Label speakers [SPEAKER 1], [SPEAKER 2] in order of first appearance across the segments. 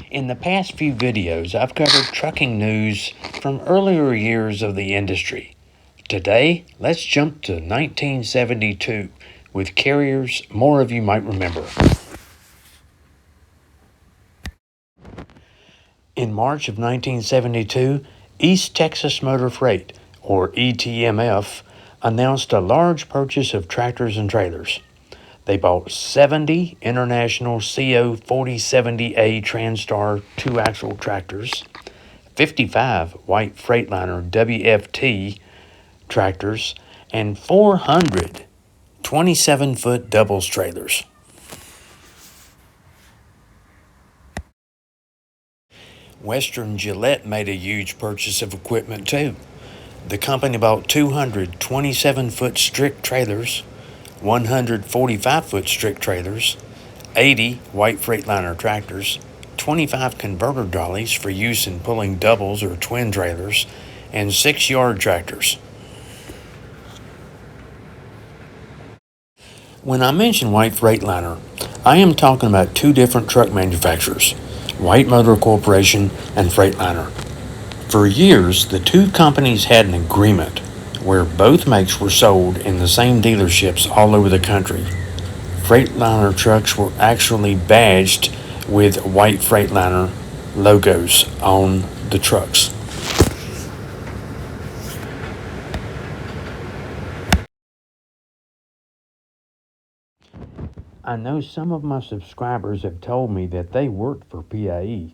[SPEAKER 1] In the past few videos, I've covered trucking news from earlier years of the industry. Today, let's jump to 1972 with carriers more of you might remember. In March of 1972, East Texas Motor Freight, or ETMF, announced a large purchase of tractors and trailers. They bought 70 International CO 4070A Transtar 2-axle tractors, 55 white Freightliner WFT tractors, and 400 27-foot doubles trailers. Western Gillette made a huge purchase of equipment too. The company bought 200 27-foot strict trailers, 100 45-foot strict trailers, 80 white Freightliner tractors, 25 converter dollies for use in pulling doubles or twin trailers, and 6 yard tractors. When I mention White Freightliner, I am talking about two different truck manufacturers, White Motor Corporation and Freightliner. For years, the two companies had an agreement where both makes were sold in the same dealerships all over the country. Freightliner trucks were actually badged with White Freightliner logos on the trucks. I know some of my subscribers have told me that they worked for PIE,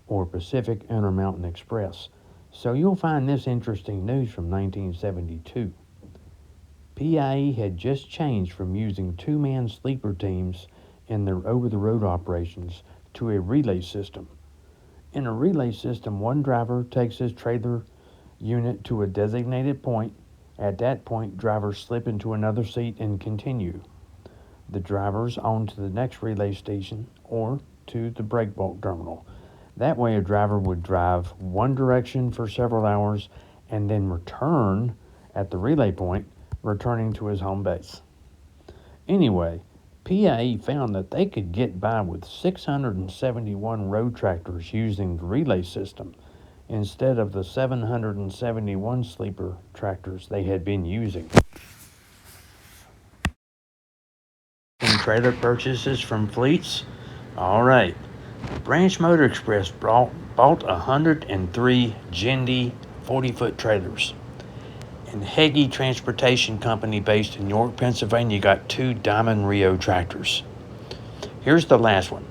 [SPEAKER 1] or Pacific Intermountain Express, so you'll find this interesting news from 1972. PIE had just changed from using two-man sleeper teams in their over-the-road operations to a relay system. In a relay system, one driver takes his trailer unit to a designated point. At that point, drivers slip into another seat and continue. The drivers on to the next relay station or to the break bulk terminal. That way a driver would drive one direction for several hours and then return at the relay point, returning to his home base. Anyway, PIE found that they could get by with 671 road tractors using the relay system instead of the 771 sleeper tractors they had been using. Trailer purchases from fleets? All right. Branch Motor Express bought 103 Jindy 40-foot trailers. And Heggie Transportation Company based in York, Pennsylvania got 2 Diamond Rio tractors. Here's the last one.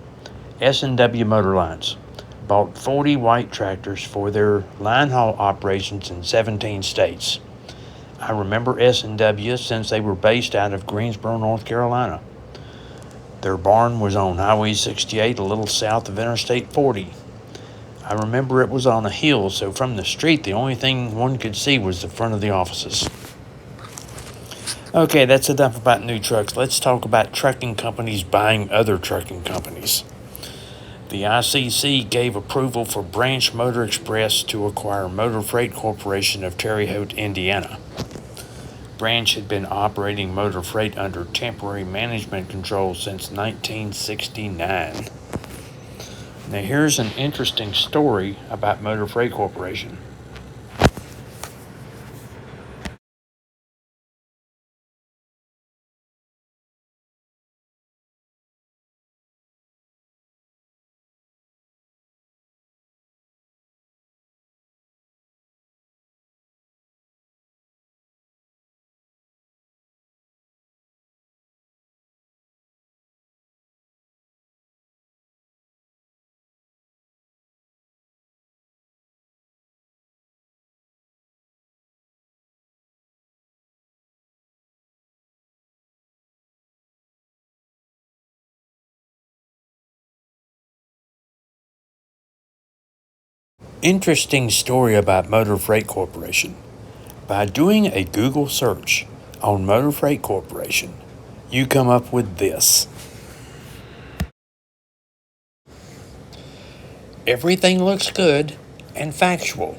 [SPEAKER 1] S&W Motor Lines bought 40 white tractors for their line haul operations in 17 states. I remember S&W since they were based out of Greensboro, North Carolina. Their barn was on Highway 68, a little south of Interstate 40. I remember it was on a hill, so from the street, the only thing one could see was the front of the offices. Okay, that's enough about new trucks. Let's talk about trucking companies buying other trucking companies. The ICC gave approval for Branch Motor Express to acquire Motor Freight Corporation of Terre Haute, Indiana. Branch had been operating Motor Freight under temporary management control since 1969. Now here's an interesting story about Motor Freight Corporation. Interesting story about Motor Freight Corporation. By doing a Google search on Motor Freight Corporation, you come up with this. Everything looks good and factual.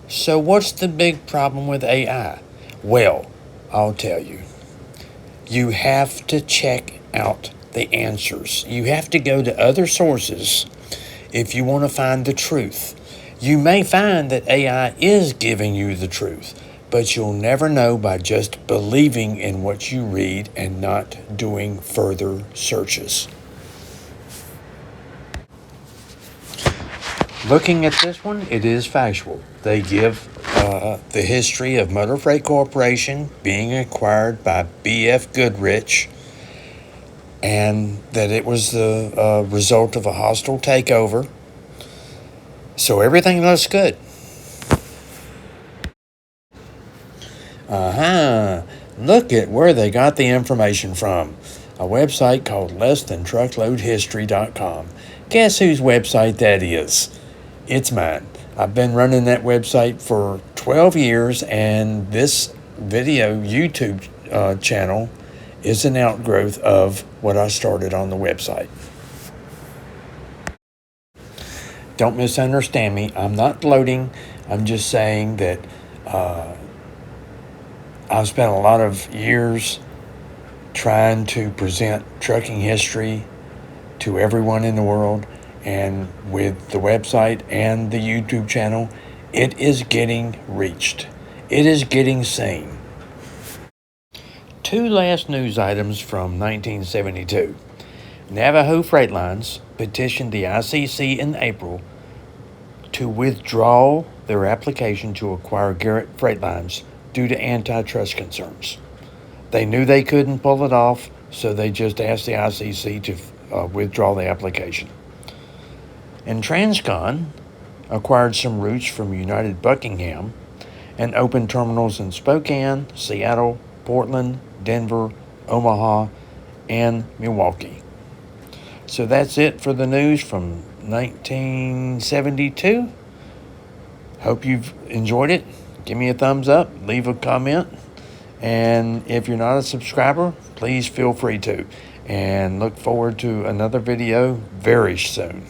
[SPEAKER 1] So what's the big problem with AI? Well, I'll tell you. You have to check out the answers. You have to go to other sources. if you want to find the truth. You may find that AI is giving you the truth, but you'll never know by just believing in what you read and not doing further searches. Looking at this one, it is factual. They give the history of Motor Freight Corporation being acquired by B.F. Goodrich, and that it was the result of a hostile takeover. So everything looks good. Look at where they got the information from. A website called LessThanTruckloadHistory.com. Guess whose website that is? It's mine. I've been running that website for 12 years, and this video YouTube channel is an outgrowth of what I started on the website. Don't misunderstand me. I'm not gloating. I'm just saying that I've spent a lot of years trying to present trucking history to everyone in the world, and with the website and the YouTube channel, it is getting reached. It is getting seen. Two last news items from 1972. Navajo Freight Lines petitioned the ICC in April to withdraw their application to acquire Garrett Freight Lines due to antitrust concerns. They knew they couldn't pull it off, so they just asked the ICC to withdraw the application. And Transcon acquired some routes from United Buckingham and opened terminals in Spokane, Seattle, Portland, Denver, Omaha, and Milwaukee. So that's it for the news from 1972. Hope you've enjoyed it. Give me a thumbs up, leave a comment, and if you're not a subscriber, please feel free to. And look forward to another video very soon.